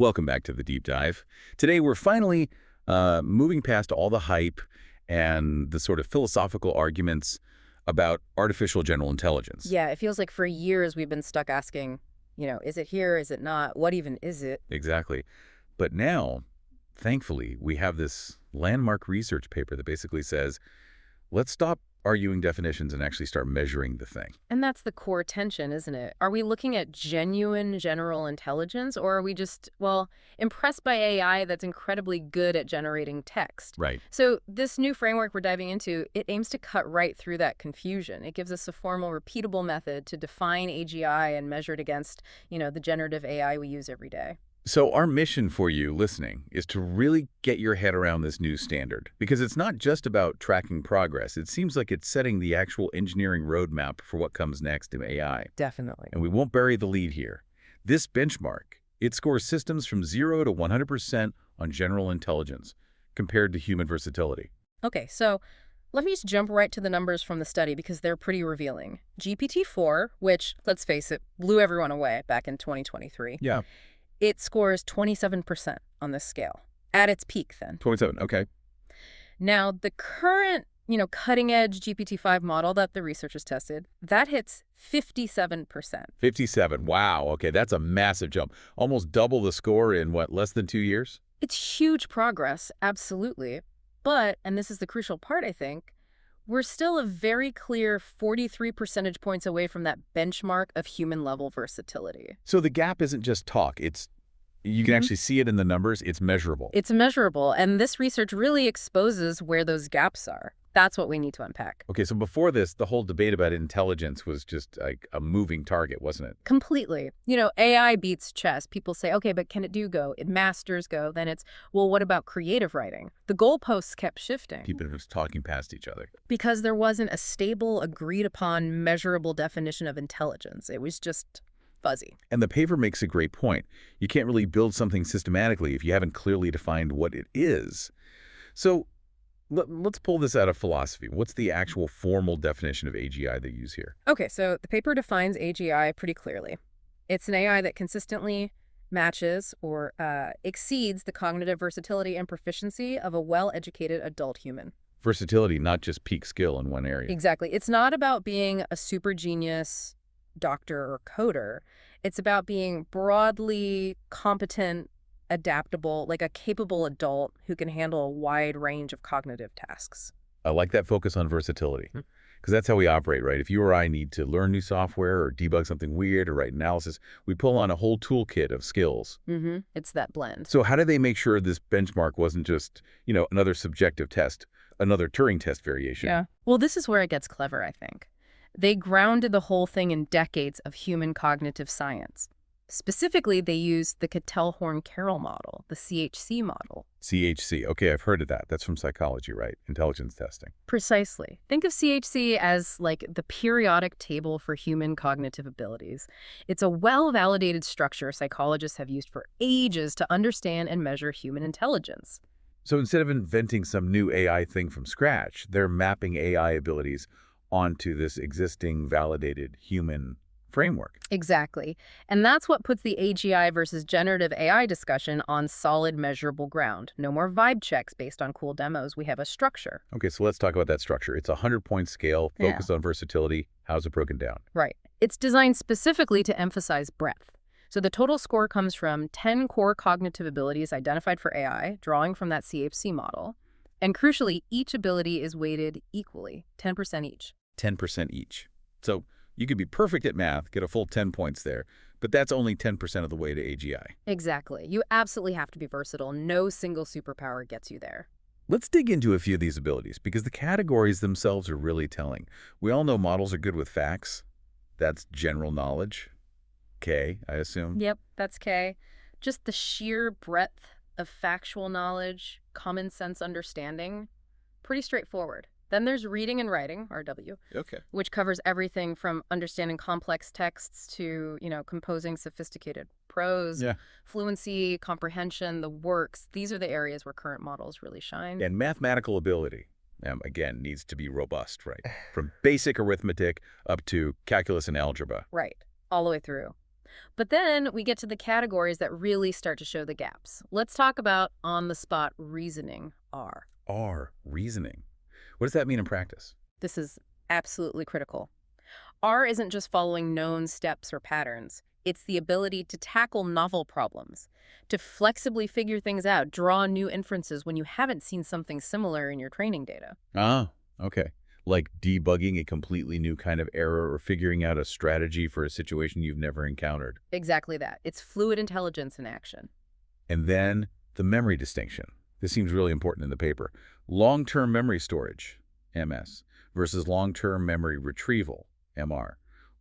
Welcome back to the deep dive. Today we're finally moving past all the hype and the sort of philosophical arguments about artificial general intelligence. Yeah, it feels like for years we've been stuck asking, is it here? Is it not? What even is it? Exactly. But now, thankfully, we have this landmark research paper that basically says, let's stop arguing definitions and actually start measuring the thing. And that's the core tension, isn't it? Are we looking at genuine general intelligence, or are we just, impressed by AI that's incredibly good at generating text? Right. So this new framework we're diving into, it aims to cut right through that confusion. It gives us a formal, repeatable method to define AGI and measure it against, the generative AI we use every day. So our mission for you listening is to really get your head around this new standard, because it's not just about tracking progress. It seems like it's setting the actual engineering roadmap for what comes next in AI. Definitely. And we won't bury the lead here. This benchmark, it scores systems from 0 to 100% on general intelligence compared to human versatility. Okay, so let me just jump right to the numbers from the study because they're pretty revealing. GPT-4, which, let's face it, blew everyone away back in 2023. Yeah. It scores 27% on this scale, at its peak then. 27, okay. Now, the current, cutting-edge GPT-5 model that the researchers tested, that hits 57%. 57, wow, okay, that's a massive jump. Almost double the score in, less than 2 years? It's huge progress, absolutely. But, and this is the crucial part, I think, we're still a very clear 43 percentage points away from that benchmark of human-level versatility. So the gap isn't just talk. You can actually see it in the numbers. It's measurable. It's measurable, and this research really exposes where those gaps are. That's what we need to unpack. Okay, so before this, the whole debate about intelligence was just like a moving target, wasn't it? Completely. AI beats chess. People say, okay, but can it do Go? It masters Go. Then it's, well, what about creative writing? The goalposts kept shifting. People were just talking past each other. Because there wasn't a stable, agreed-upon, measurable definition of intelligence. It was just fuzzy. And the paper makes a great point. You can't really build something systematically if you haven't clearly defined what it is. So let's pull this out of philosophy. What's the actual formal definition of AGI they use here? Okay, so the paper defines AGI pretty clearly. It's an AI that consistently matches or exceeds the cognitive versatility and proficiency of a well-educated adult human. Versatility, not just peak skill in one area. Exactly. It's not about being a super genius doctor or coder. It's about being broadly competent, adaptable, like a capable adult who can handle a wide range of cognitive tasks. I like that focus on versatility, because that's how we operate, right? If you or I need to learn new software or debug something weird or write analysis, we pull on a whole toolkit of skills. It's that blend. So how do they make sure this benchmark wasn't just, another subjective test, another Turing test variation? Yeah. Well, this is where it gets clever, I think. They grounded the whole thing in decades of human cognitive science. Specifically, they used the Cattell-Horn-Carroll model, the CHC model. CHC. Okay, I've heard of that. That's from psychology, right? Intelligence testing. Precisely. Think of CHC as like the periodic table for human cognitive abilities. It's a well-validated structure psychologists have used for ages to understand and measure human intelligence. So instead of inventing some new AI thing from scratch, they're mapping AI abilities onto this existing validated human framework. Exactly. And that's what puts the AGI versus generative AI discussion on solid, measurable ground. No more vibe checks based on cool demos. We have a structure. Okay, so let's talk about that structure. It's a 100-point scale focused on versatility. How's it broken down? Right. It's designed specifically to emphasize breadth. So the total score comes from 10 core cognitive abilities identified for AI, drawing from that CHC model. And crucially, each ability is weighted equally, 10% each. 10% each. So you could be perfect at math, get a full 10 points there, but that's only 10% of the way to AGI. Exactly. You absolutely have to be versatile. No single superpower gets you there. Let's dig into a few of these abilities, because the categories themselves are really telling. We all know models are good with facts. That's general knowledge. K, I assume. Yep, that's K. Just the sheer breadth of factual knowledge, common sense understanding, pretty straightforward. Then there's reading and writing, RW, which covers everything from understanding complex texts to, composing sophisticated prose, fluency, comprehension, the works. These are the areas where current models really shine. And mathematical ability, again, needs to be robust, right? From basic arithmetic up to calculus and algebra. Right, all the way through. But then we get to the categories that really start to show the gaps. Let's talk about on-the-spot reasoning, R. R, reasoning. What does that mean in practice? This is absolutely critical. R isn't just following known steps or patterns. It's the ability to tackle novel problems, to flexibly figure things out, draw new inferences when you haven't seen something similar in your training data. Ah, okay. Like debugging a completely new kind of error or figuring out a strategy for a situation you've never encountered. Exactly that. It's fluid intelligence in action. And then the memory distinction. This seems really important in the paper. Long-term memory storage, MS, versus long-term memory retrieval, MR.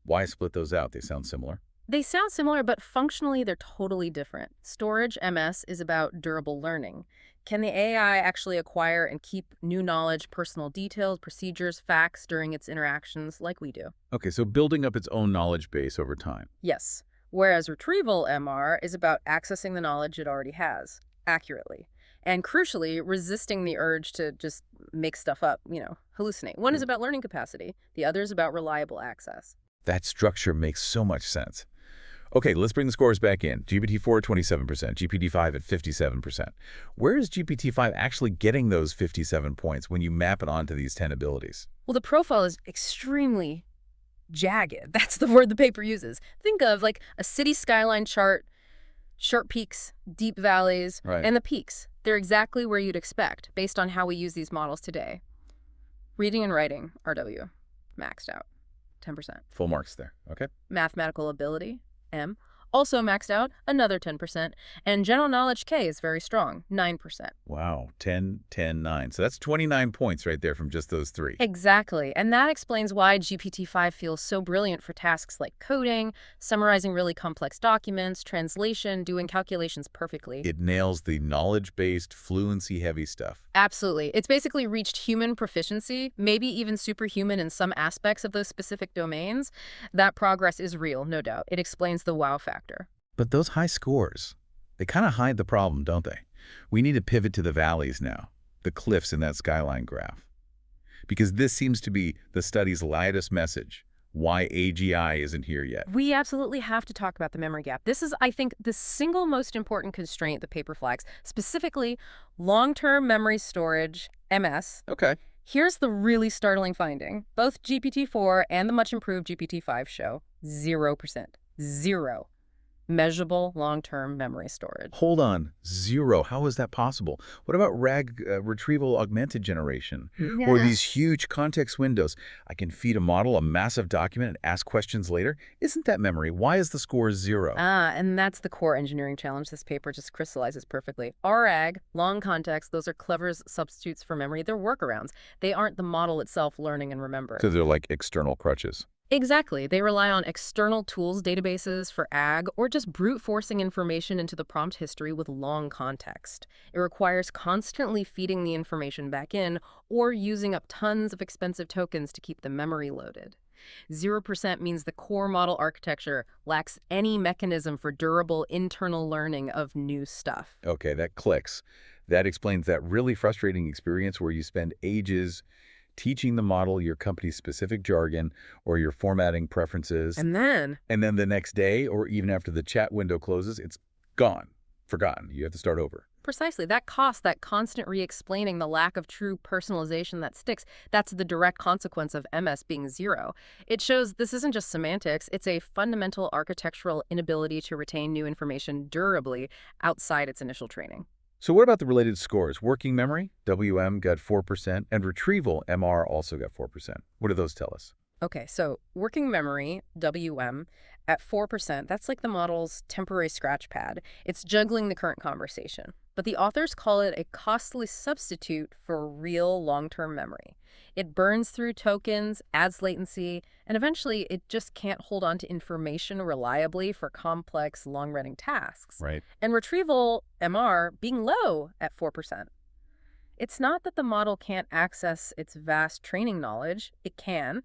Why split those out? They sound similar. They sound similar, but functionally they're totally different. Storage, MS, is about durable learning. Can the AI actually acquire and keep new knowledge, personal details, procedures, facts during its interactions like we do? Okay, so building up its own knowledge base over time. Yes. Whereas retrieval, MR, is about accessing the knowledge it already has, accurately. And crucially, resisting the urge to just make stuff up, hallucinate. One is about learning capacity. The other is about reliable access. That structure makes so much sense. Okay, let's bring the scores back in. GPT-4 at 27%, GPT-5 at 57%. Where is GPT-5 actually getting those 57 points when you map it onto these 10 abilities? Well, the profile is extremely jagged. That's the word the paper uses. Think of like a city skyline chart, sharp peaks, deep valleys, Right. And the peaks. They're exactly where you'd expect based on how we use these models today. Reading and writing, RW, maxed out, 10%. Full marks there, okay? Mathematical ability, M, also maxed out, another 10%. And general knowledge, K, is very strong, 9%. Wow, 10, 10, 9. So that's 29 points right there from just those three. Exactly. And that explains why GPT-5 feels so brilliant for tasks like coding, summarizing really complex documents, translation, doing calculations perfectly. It nails the knowledge-based, fluency-heavy stuff. Absolutely. It's basically reached human proficiency, maybe even superhuman in some aspects of those specific domains. That progress is real, no doubt. It explains the wow factor. But those high scores, they kind of hide the problem, don't they? We need to pivot to the valleys now, the cliffs in that skyline graph. Because this seems to be the study's loudest message, why AGI isn't here yet. We absolutely have to talk about the memory gap. This is, I think, the single most important constraint the paper flags, specifically long-term memory storage, MS. Okay. Here's the really startling finding. Both GPT-4 and the much-improved GPT-5 show 0%. Zero. Measurable long-term memory storage. Hold on, 0. How is that possible? What about RAG retrieval augmented generation? Yeah. Or these huge context windows? I can feed a model a massive document and ask questions later. Isn't that memory? Why is the score 0? And that's the core engineering challenge. This paper just crystallizes perfectly. RAG, long context, those are clever substitutes for memory. They're workarounds. They aren't the model itself learning and remembering. So they're like external crutches. Exactly. They rely on external tools, databases for AG, or just brute forcing information into the prompt history with long context. It requires constantly feeding the information back in or using up tons of expensive tokens to keep the memory loaded. 0% means the core model architecture lacks any mechanism for durable internal learning of new stuff. Okay, that clicks. That explains that really frustrating experience where you spend ages teaching the model your company's specific jargon or your formatting preferences. And then the next day, or even after the chat window closes, it's gone, forgotten. You have to start over. Precisely. That cost, that constant re-explaining, the lack of true personalization that sticks, that's the direct consequence of MS being 0. It shows this isn't just semantics, it's a fundamental architectural inability to retain new information durably outside its initial training. So what about the related scores? Working memory, WM got 4%, and retrieval, MR, also got 4%. What do those tell us? Okay, so working memory, WM, at 4%, that's like the model's temporary scratch pad. It's juggling the current conversation. But the authors call it a costly substitute for real long-term memory. It burns through tokens, adds latency, and eventually it just can't hold on to information reliably for complex, long-running tasks. Right. And retrieval, MR, being low at 4%. It's not that the model can't access its vast training knowledge. It can.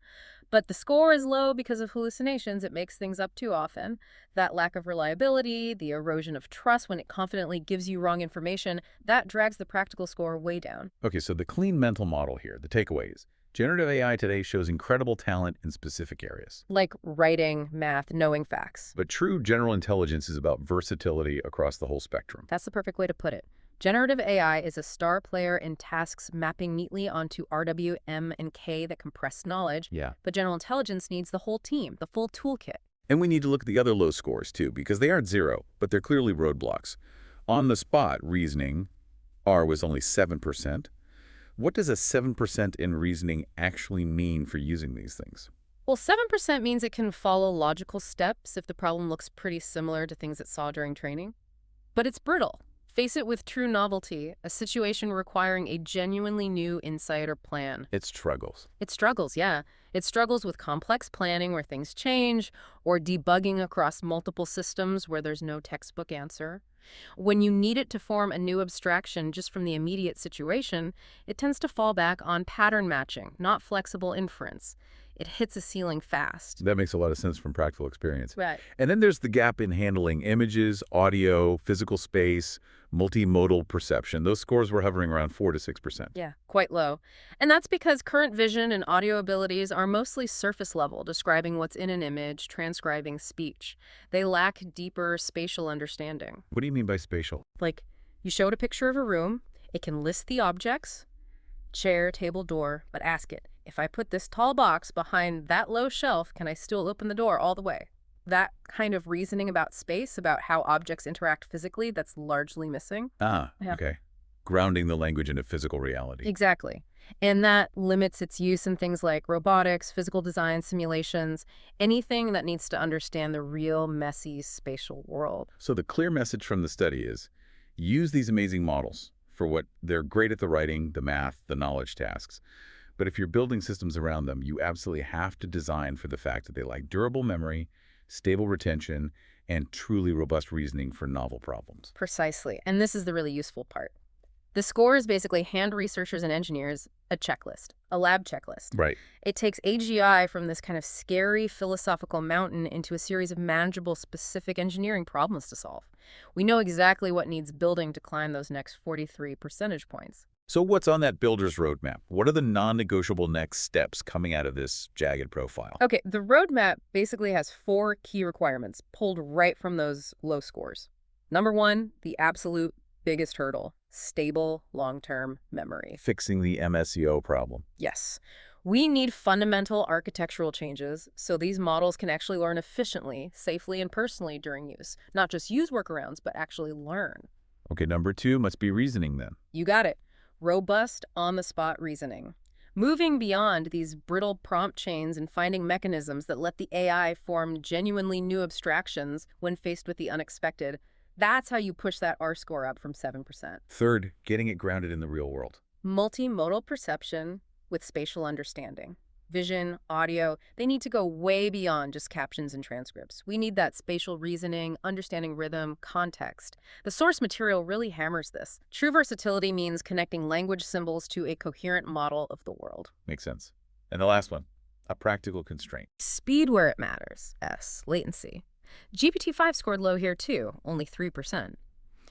But the score is low because of hallucinations. It makes things up too often. That lack of reliability, the erosion of trust when it confidently gives you wrong information, that drags the practical score way down. Okay, so the clean mental model here, the takeaways. Generative AI today shows incredible talent in specific areas. Like writing, math, knowing facts. But true general intelligence is about versatility across the whole spectrum. That's the perfect way to put it. Generative AI is a star player in tasks mapping neatly onto RW, M, and K that compress knowledge. Yeah. But general intelligence needs the whole team, the full toolkit. And we need to look at the other low scores, too, because they aren't zero, but they're clearly roadblocks. On the spot, reasoning, R was only 7%. What does a 7% in reasoning actually mean for using these things? Well, 7% means it can follow logical steps if the problem looks pretty similar to things it saw during training. But it's brittle. Face it with true novelty, a situation requiring a genuinely new insight or plan. It struggles. It struggles, yeah. It struggles with complex planning where things change, or debugging across multiple systems where there's no textbook answer. When you need it to form a new abstraction just from the immediate situation, it tends to fall back on pattern matching, not flexible inference. It hits a ceiling fast. That makes a lot of sense from practical experience. Right. And then there's the gap in handling images, audio, physical space, multimodal perception. Those scores were hovering around 4 to 6%. Yeah, quite low. And that's because current vision and audio abilities are mostly surface level, describing what's in an image, transcribing speech. They lack deeper spatial understanding. What do you mean by spatial? Like, you showed a picture of a room, it can list the objects, chair, table, door, but ask it, if I put this tall box behind that low shelf, can I still open the door all the way? That kind of reasoning about space, about how objects interact physically, that's largely missing. Ah, Yeah. okay. Grounding the language into physical reality. Exactly. And that limits its use in things like robotics, physical design, simulations, anything that needs to understand the real, messy spatial world. So the clear message from the study is, use these amazing models for what they're great at: the writing, the math, the knowledge tasks. But if you're building systems around them, you absolutely have to design for the fact that they lack durable memory, stable retention, and truly robust reasoning for novel problems. Precisely. And this is the really useful part. The score is basically hand researchers and engineers a checklist, a lab checklist. Right. It takes AGI from this kind of scary philosophical mountain into a series of manageable, specific engineering problems to solve. We know exactly what needs building to climb those next 43 percentage points. So what's on that builder's roadmap? What are the non-negotiable next steps coming out of this Jagged profile? Okay, the roadmap basically has 4 key requirements pulled right from those low scores. Number 1, the absolute biggest hurdle, stable long-term memory. Fixing the MSEO problem. Yes. We need fundamental architectural changes so these models can actually learn efficiently, safely, and personally during use. Not just use workarounds, but actually learn. Okay, number 2 must be reasoning then. You got it. Robust, on-the-spot reasoning. Moving beyond these brittle prompt chains and finding mechanisms that let the AI form genuinely new abstractions when faced with the unexpected, that's how you push that R score up from 7%. Third, getting it grounded in the real world. Multimodal perception with spatial understanding. Vision, audio, they need to go way beyond just captions and transcripts. We need that spatial reasoning, understanding rhythm, context. The source material really hammers this. True versatility means connecting language symbols to a coherent model of the world. Makes sense. And the last one, a practical constraint. Speed where it matters, S, latency. GPT-5 scored low here too, only 3%.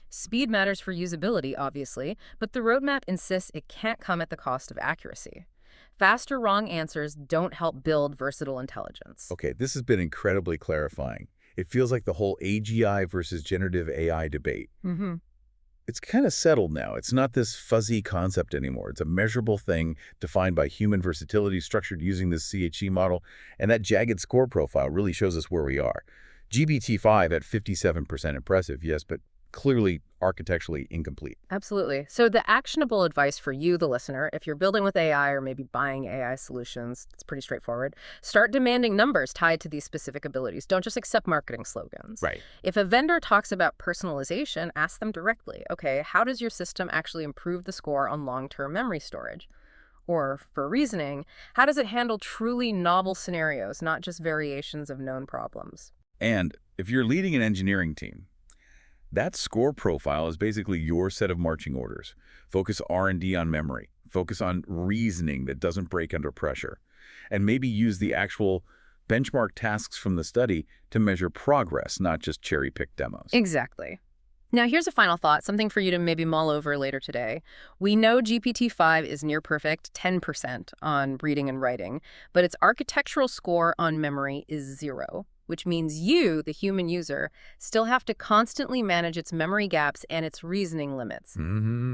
Speed matters for usability, obviously, but the roadmap insists it can't come at the cost of accuracy. Fast or wrong answers don't help build versatile intelligence. Okay, this has been incredibly clarifying. It feels like the whole AGI versus generative AI debate. It's kind of settled now. It's not this fuzzy concept anymore. It's a measurable thing defined by human versatility, structured using this CHC model, and that Jagged score profile really shows us where we are. GPT-5 at 57% impressive, yes, but clearly architecturally incomplete. Absolutely. So the actionable advice for you, the listener, if you're building with AI or maybe buying AI solutions, it's pretty straightforward. Start demanding numbers tied to these specific abilities. Don't just accept marketing slogans. Right. If a vendor talks about personalization, ask them directly, okay, how does your system actually improve the score on long-term memory storage? Or for reasoning, how does it handle truly novel scenarios, not just variations of known problems? And if you're leading an engineering team, that score profile is basically your set of marching orders. Focus R&D on memory. Focus on reasoning that doesn't break under pressure. And maybe use the actual benchmark tasks from the study to measure progress, not just cherry-pick demos. Exactly. Now, here's a final thought, something for you to maybe mull over later today. We know GPT-5 is near perfect, 10% on reading and writing, but its architectural score on memory is 0, which means you, the human user, still have to constantly manage its memory gaps and its reasoning limits.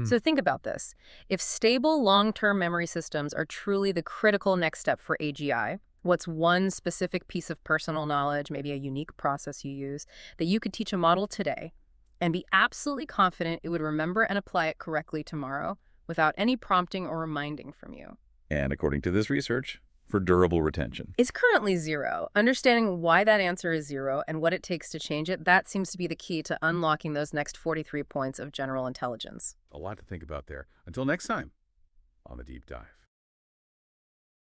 So think about this. If stable long-term memory systems are truly the critical next step for AGI, what's one specific piece of personal knowledge, maybe a unique process you use, that you could teach a model today and be absolutely confident it would remember and apply it correctly tomorrow without any prompting or reminding from you? And according to this research, for durable retention. It's currently 0. Understanding why that answer is 0 and what it takes to change it, that seems to be the key to unlocking those next 43 points of general intelligence. A lot to think about there. Until next time on The Deep Dive.